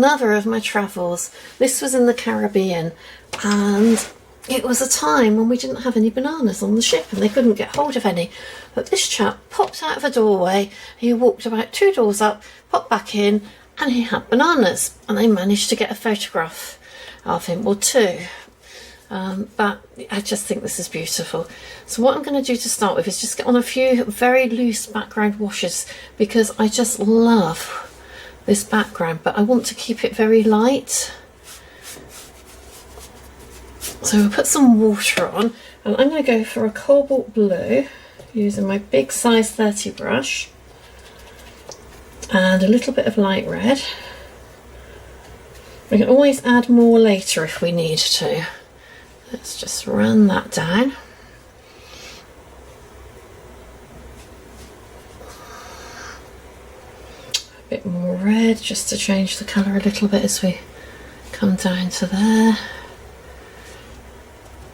another of my travels. This was in the Caribbean, and it was a time when we didn't have any bananas on the ship and they couldn't get hold of any. But this chap popped out of a doorway, he walked about 2 doors up, popped back in, and he had bananas, and they managed to get a photograph of him, or 2. But I just think this is beautiful. So what I'm going to do to start with is just get on a few very loose background washes, because I just love this background, but I want to keep it very light. So we'll put some water on, and I'm going to go for a cobalt blue using my big size 30 brush and a little bit of light red. We can always add more later if we need to. Let's just run that down. A bit more red just to change the colour a little bit as we come down to there.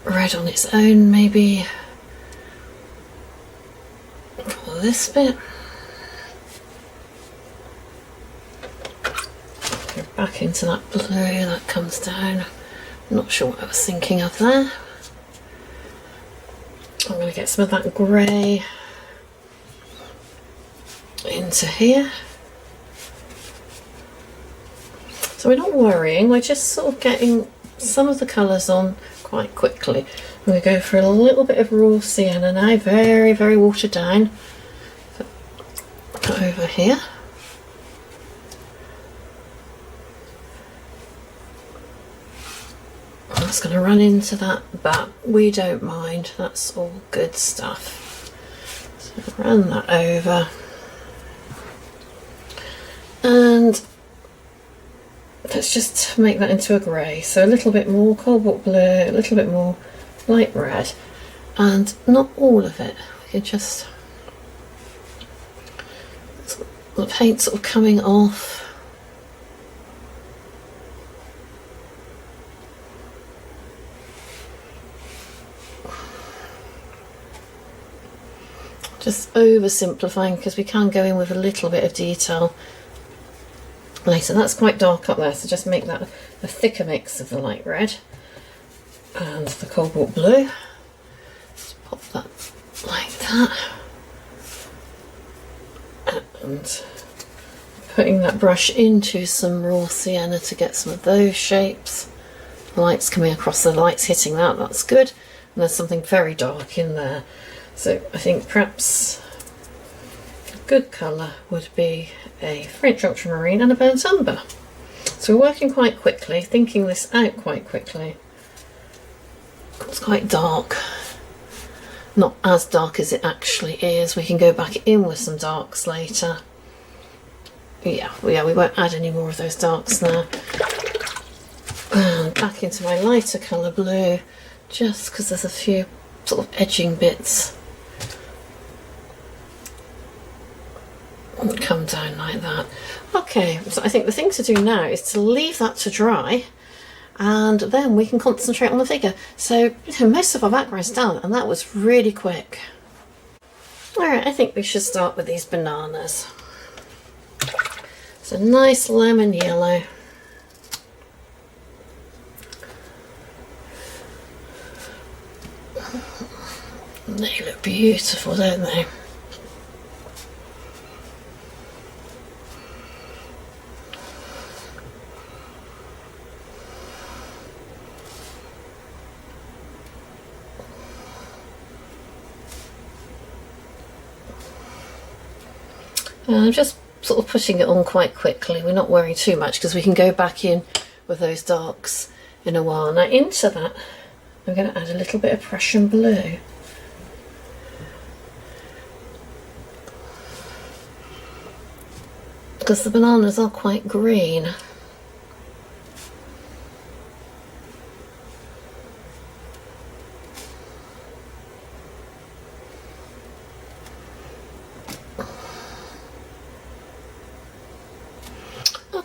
Red on its own maybe for this bit. Go back into that blue that comes down. Not sure what I was thinking of there. I'm going to get some of that grey into here. So we're not worrying, we're just sort of getting some of the colours on quite quickly. I'm going to go for a little bit of raw sienna now, very, very watered down. Put over here. I'm just going to run into that, but we don't mind, that's all good stuff. So run that over. And let's just make that into a grey. So a little bit more cobalt blue, a little bit more light red, and not all of it. We can just, the paint sort of coming off. Just oversimplifying, because we can go in with a little bit of detail later. That's quite dark up there, so just make that a thicker mix of the light red and the cobalt blue. Just pop that like that, and putting that brush into some raw sienna to get some of those shapes. The light's coming across, the light's hitting that, that's good. And there's something very dark in there. So I think perhaps a good colour would be a French ultramarine and a burnt umber. So we're working quite quickly, thinking this out quite quickly. It's quite dark. Not as dark as it actually is. We can go back in with some darks later. Yeah, we won't add any more of those darks now. And back into my lighter colour blue, just because there's a few sort of edging bits. Come down like that. Okay, so I think the thing to do now is to leave that to dry, and then we can concentrate on the figure. So most of our background's done, and that was really quick. Alright, I think we should start with these bananas. It's a nice lemon yellow. They look beautiful, don't they? I'm just sort of putting it on quite quickly. We're not worrying too much because we can go back in with those darks in a while. Now into that I'm going to add a little bit of Prussian blue. Because the bananas are quite green.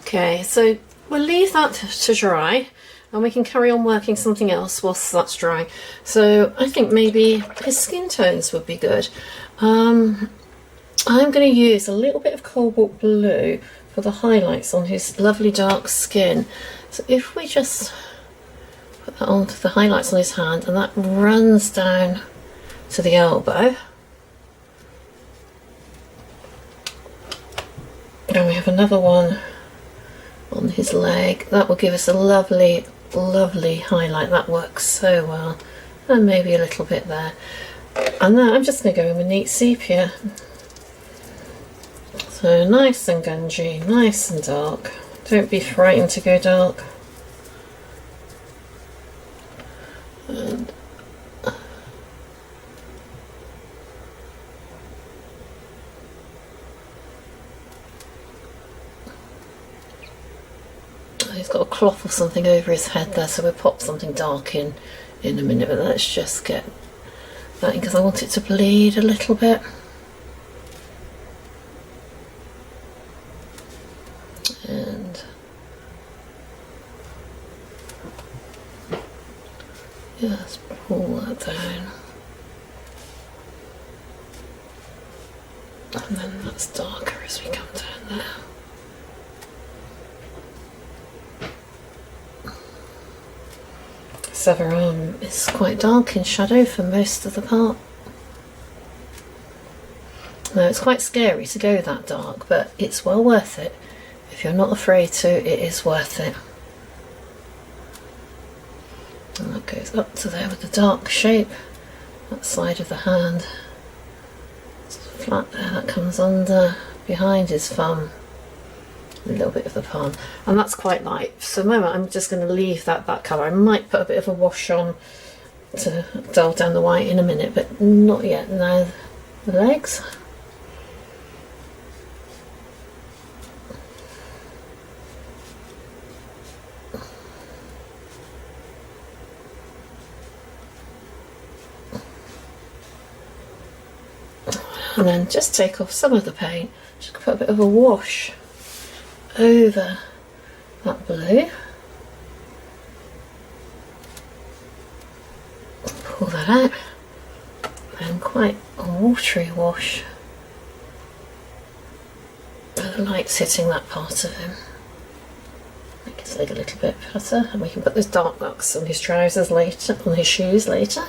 Okay, so we'll leave that to dry and we can carry on working something else whilst that's drying. So I think maybe his skin tones would be good. I'm going to use a little bit of cobalt blue for for the highlights on his lovely dark skin. So if we just put that onto the highlights on his hand, and that runs down to the elbow. And we have another one on his leg. That will give us a lovely, lovely highlight. That works so well. And maybe a little bit there. And then I'm just going to go in with neat sepia. So nice and gungy, nice and dark. Don't be frightened to go dark. And he's got a cloth or something over his head there, so we'll pop something dark in a minute, but let's just get that in because I want it to bleed a little bit. And just pull that down. And then that's darker as we come down there. This other arm is quite dark in shadow for most of the part. Now it's quite scary to go that dark, but it's well worth it. If you're not afraid to, it is worth it. And that goes up to there with the dark shape, that side of the hand. It's flat there, that comes under, behind his thumb, a little bit of the palm. And that's quite light. So at the moment I'm just going to leave that colour. I might put a bit of a wash on to dull down the white in a minute, but not yet. Now the legs. And then just take off some of the paint, just put a bit of a wash over that blue. Pull that out, and quite a watery wash. And the light's hitting that part of him. Make his leg a little bit better, and we can put those dark marks on his trousers later, on his shoes later.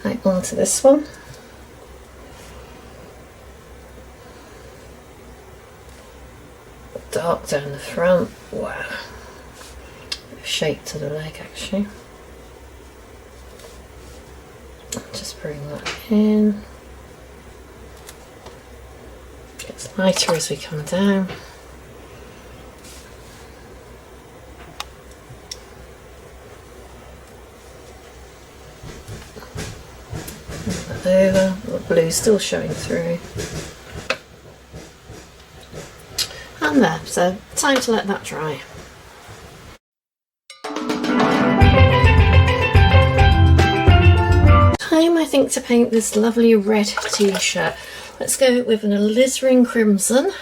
Right, onto this one. Dark down the front. Wow. Shape to the leg actually. Just bring that in. Gets lighter as we come down. Move that over. The blue's still showing through. And there, so time to let that dry. Time, I think, to paint this lovely red t-shirt. Let's go with an alizarin crimson.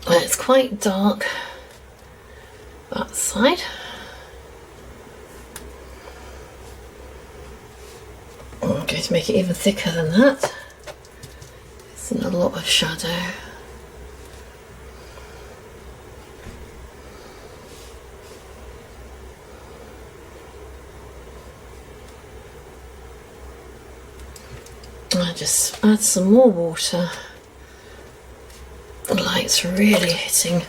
It's quite dark that side. I'm going to make it even thicker than that. It's in a lot of shadow. I just add some more water. The light's really hitting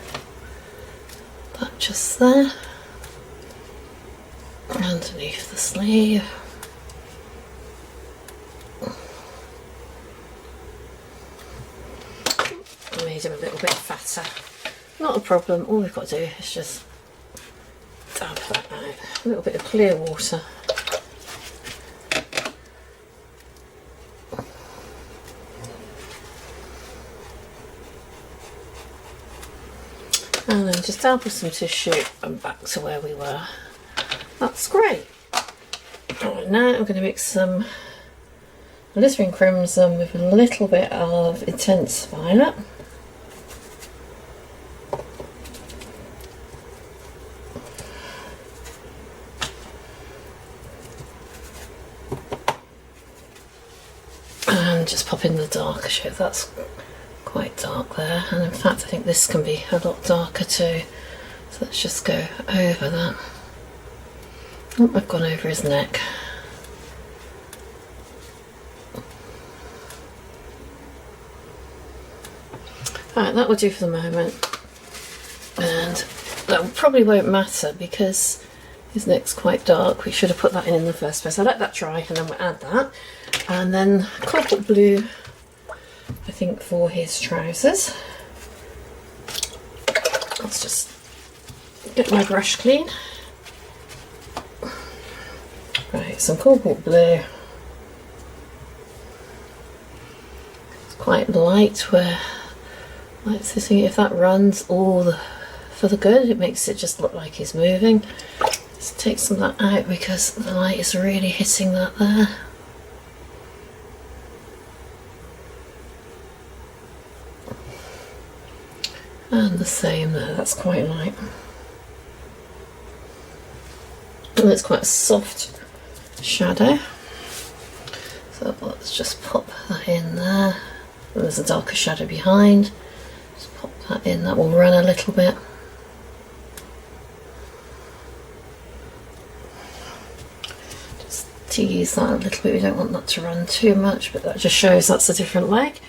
that just there, underneath the sleeve. I made him a little bit fatter. Not a problem, all we've got to do is just dab that out. A little bit of clear water. And then just dab with some tissue and back to where we were. That's great. Right, now I'm going to mix some alizarin crimson with a little bit of intense violet. And just pop in the darker shade. That's quite dark there, and in fact I think this can be a lot darker too. So let's just go over that. Oh, I've gone over his neck. Alright, that will do for the moment. And that probably won't matter because his neck's quite dark. We should have put that in the first place. I'll let that dry and then we'll add that. And then cobalt blue, I think, for his trousers. Let's just get my brush clean. Right, some cobalt blue. It's quite light where, like, if that runs all for the good, it makes it just look like he's moving. Let's take some of that out because the light is really hitting that there. And the same there, that's quite light. And it's quite a soft shadow. So let's just pop that in there. And there's a darker shadow behind. Just pop that in, that will run a little bit. Just tease that a little bit, we don't want that to run too much, but that just shows that's a different leg.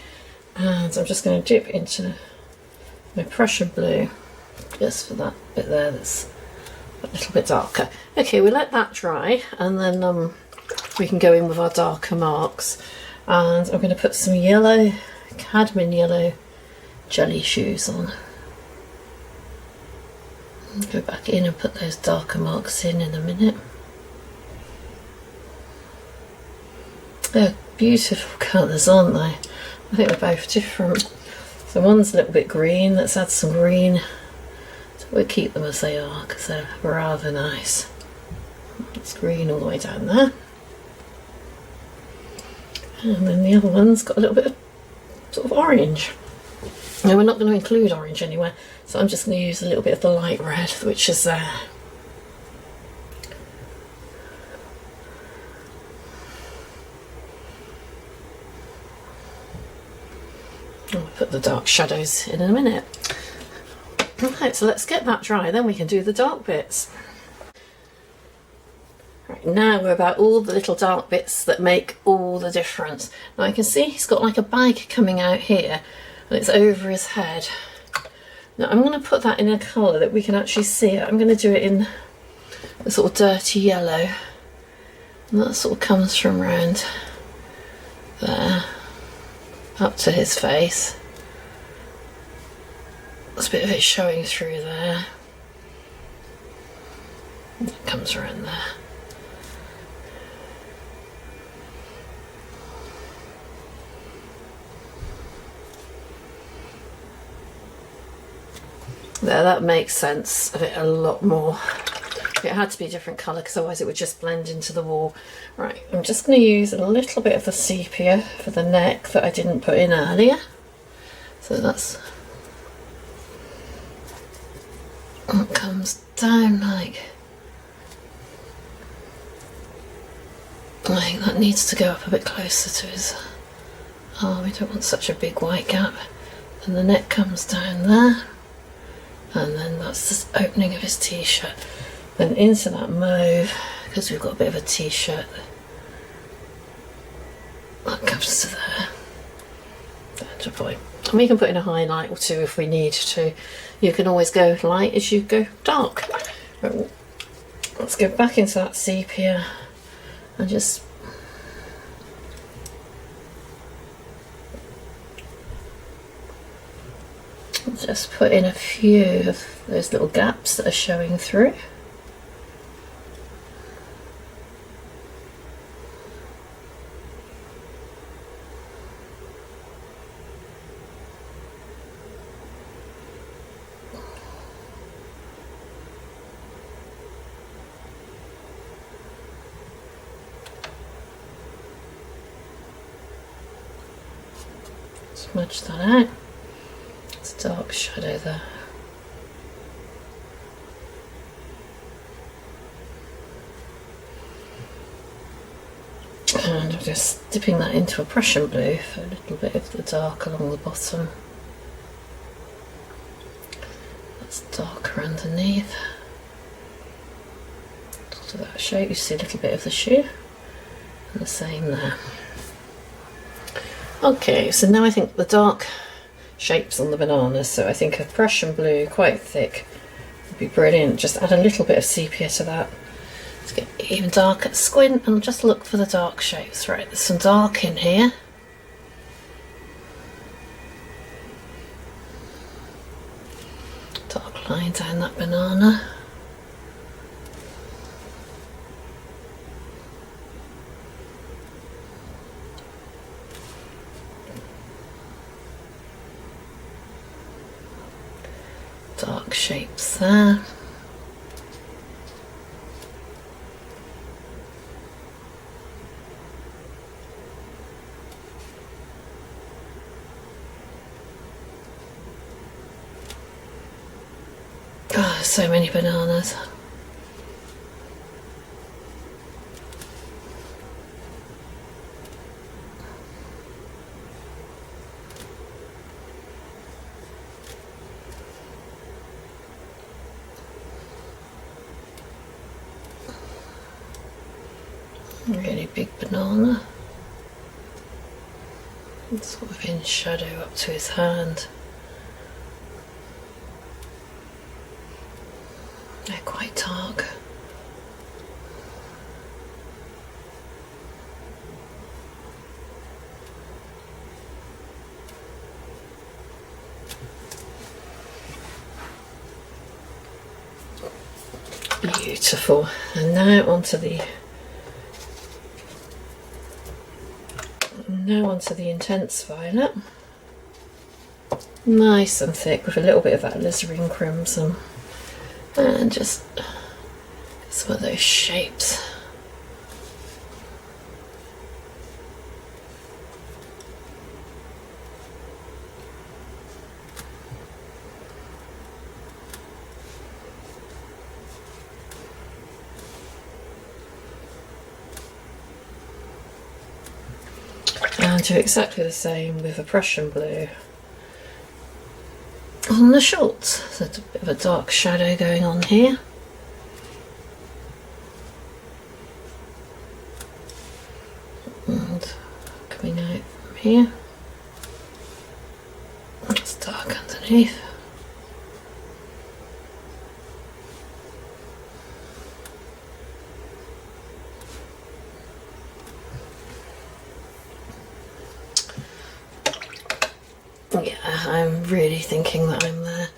And I'm just going to dip into my Prussian blue just for that bit there that's a little bit darker. Okay, we'll let that dry and then we can go in with our darker marks. And I'm going to put some yellow, cadmium yellow jelly shoes on. Go back in and put those darker marks in a minute. They're beautiful colours, aren't they? I think they're both different. So one's a little bit green, let's add some green. So we'll keep them as they are because they're rather nice. It's green all the way down there. And then the other one's got a little bit of sort of orange. Now we're not going to include orange anywhere, so I'm just going to use a little bit of the light red which is there. I'll put the dark shadows in a minute. Right, so let's get that dry, then we can do the dark bits. Right, now we're about all the little dark bits that make all the difference. Now I can see he's got like a bag coming out here and it's over his head. Now I'm going to put that in a colour that we can actually see it. I'm going to do it in a sort of dirty yellow, and that sort of comes from around there up to his face. There's a bit of it showing through there. It comes around there. There, that makes sense of it a lot more. It had to be a different colour because otherwise it would just blend into the wall. Right, I'm just going to use a little bit of the sepia for the neck that I didn't put in earlier. So that's it comes down like, I think that needs to go up a bit closer to his arm. We don't want such a big white gap. And the neck comes down there, and then that's the opening of his t-shirt. Then into that mauve, because we've got a bit of a t-shirt, that comes to there. That's a point. And we can put in a highlight or two if we need to. You can always go light as you go dark. Right, let's go back into that sepia and just put in a few of those little gaps that are showing through. Smudge that out. It's a dark shadow there. And I'm just dipping that into a Prussian blue for a little bit of the dark along the bottom. darker underneath. To that shape, you see a little bit of the shoe, and the same there. Okay, so now I think the dark shapes on the banana, so I think a Prussian blue, quite thick, would be brilliant. Just add a little bit of sepia to that to get even darker. Squint and just look for the dark shapes. Right, there's some dark in here. Dark line down that banana. Dark shapes there. Oh, so many bananas. Really big banana. It's sort of in shadow up to his hand. They're quite dark. Beautiful. And now onto the intense violet. Nice and thick with a little bit of that alizarin crimson. And just some of those shapes. And do exactly the same with a Prussian blue on the shorts. So it's a bit of a dark shadow going on here. And coming out from here. It's dark underneath. Yeah, I'm really thinking that I'm there.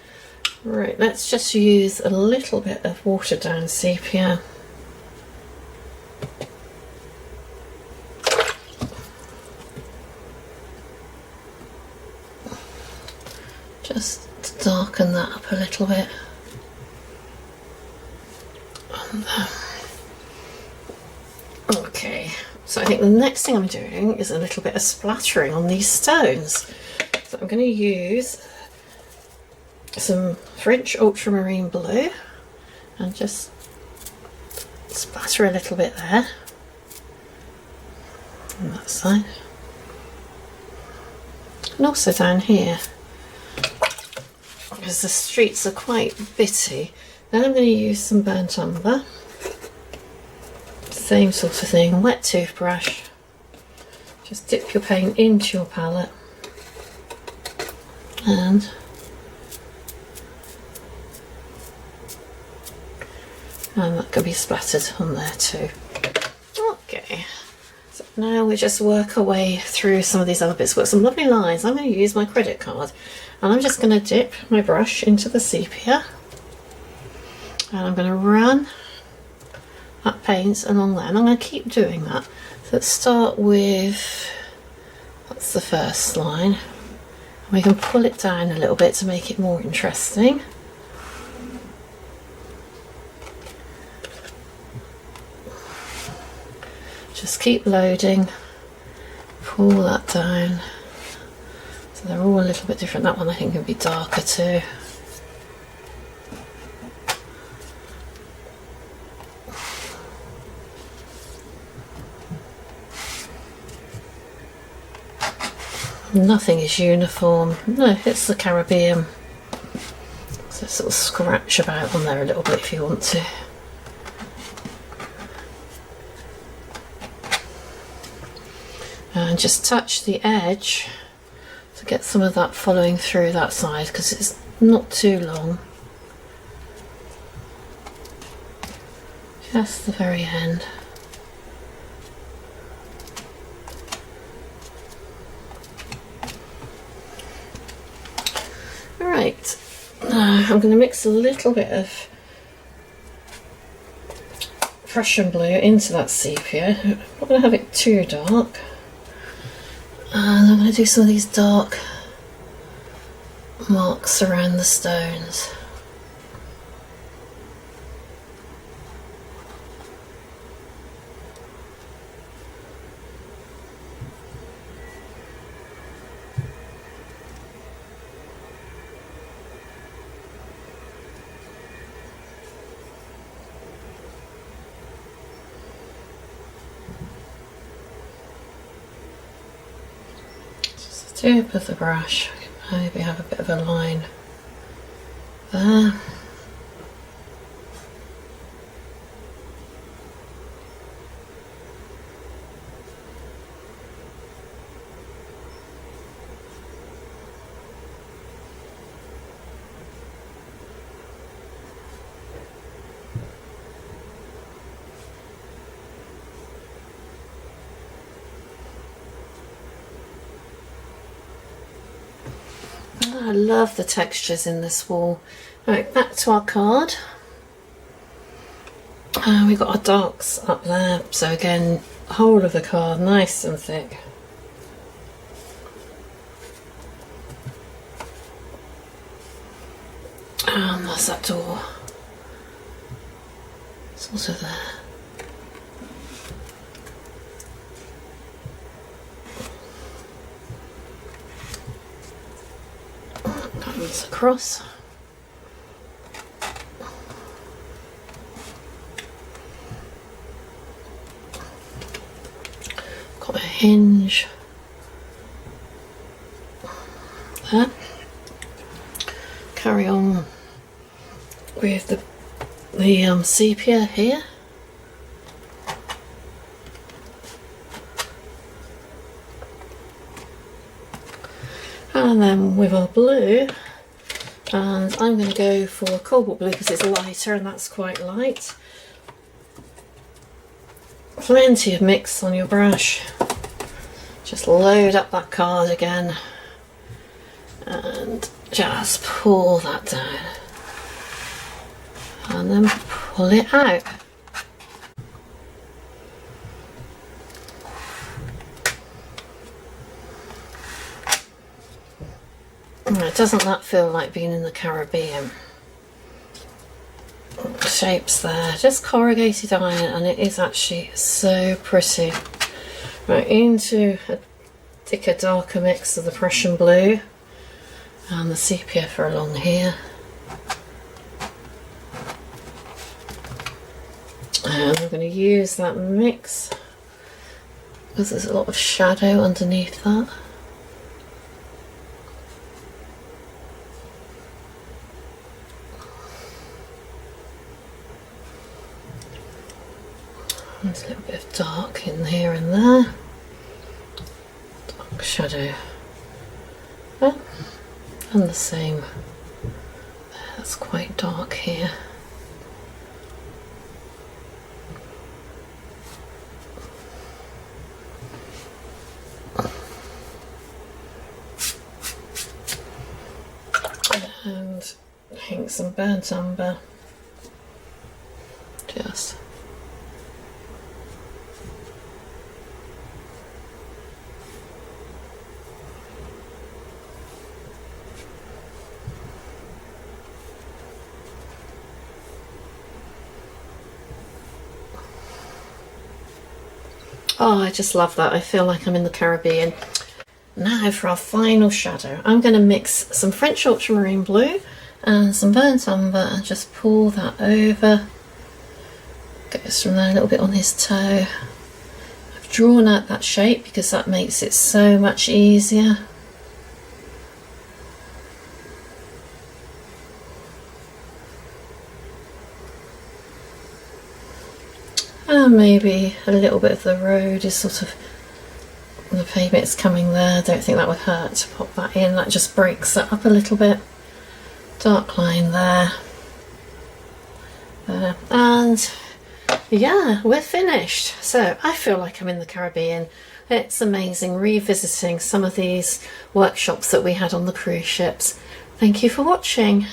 Right, let's just use a little bit of watered down sepia. Just to darken that up a little bit. Okay, so I think the next thing I'm doing is a little bit of splattering on these stones. So I'm going to use some French ultramarine blue and just splatter a little bit there on that side, and also down here because the streets are quite bitty. Then I'm going to use some burnt umber, same sort of thing, wet toothbrush, just dip your paint into your palette and that can be splattered on there too. Okay, so now we just work our way through some of these other bits. We've got some lovely lines. I'm going to use my credit card and I'm just going to dip my brush into the sepia and I'm going to run that paint along there, and I'm going to keep doing that. So let's start with, that's the first line. We can pull it down a little bit to make it more interesting. Just keep loading, pull that down. So they're all a little bit different. That one I think will be darker too. Nothing is uniform. No, it's the Caribbean. So sort of scratch about on there a little bit if you want to. And just touch the edge to get some of that following through that side, because it's not too long. Just the very end. Right, now I'm going to mix a little bit of Prussian blue into that sepia. I'm not going to have it too dark. And I'm going to do some of these dark marks around the stones. Tip of the brush, maybe have a bit of a line there. I love the textures in this wall. Right, back to our card. We've got our darks up there, so again, whole of the card nice and thick. And there's that door. It's also there. Comes across. Got a hinge there. Carry on with the sepia here. And then with our blue, and I'm going to go for cobalt blue because it's lighter and that's quite light. Plenty of mix on your brush. Just load up that card again and just pull that down and then pull it out. Doesn't that feel like being in the Caribbean? Shapes there, just corrugated iron, and it is actually so pretty. Right, into a thicker, darker mix of the Prussian blue and the sepia for along here. And I'm going to use that mix because there's a lot of shadow underneath that. There's a little bit of dark in here and there. Dark shadow there. And the same there. That's quite dark here. And I think some burnt umber. Just oh, I just love that. I feel like I'm in the Caribbean. Now for our final shadow, I'm going to mix some French ultramarine blue and some burnt umber and just pull that over. Goes from there a little bit on his toe. I've drawn out that shape because that makes it so much easier. maybe a little bit of the road is sort of, the pavement is coming there. I don't think that would hurt to pop that in. That just breaks it up a little bit. Dark line there. There. And yeah, we're finished. So I feel like I'm in the Caribbean. It's amazing revisiting some of these workshops that we had on the cruise ships. Thank you for watching.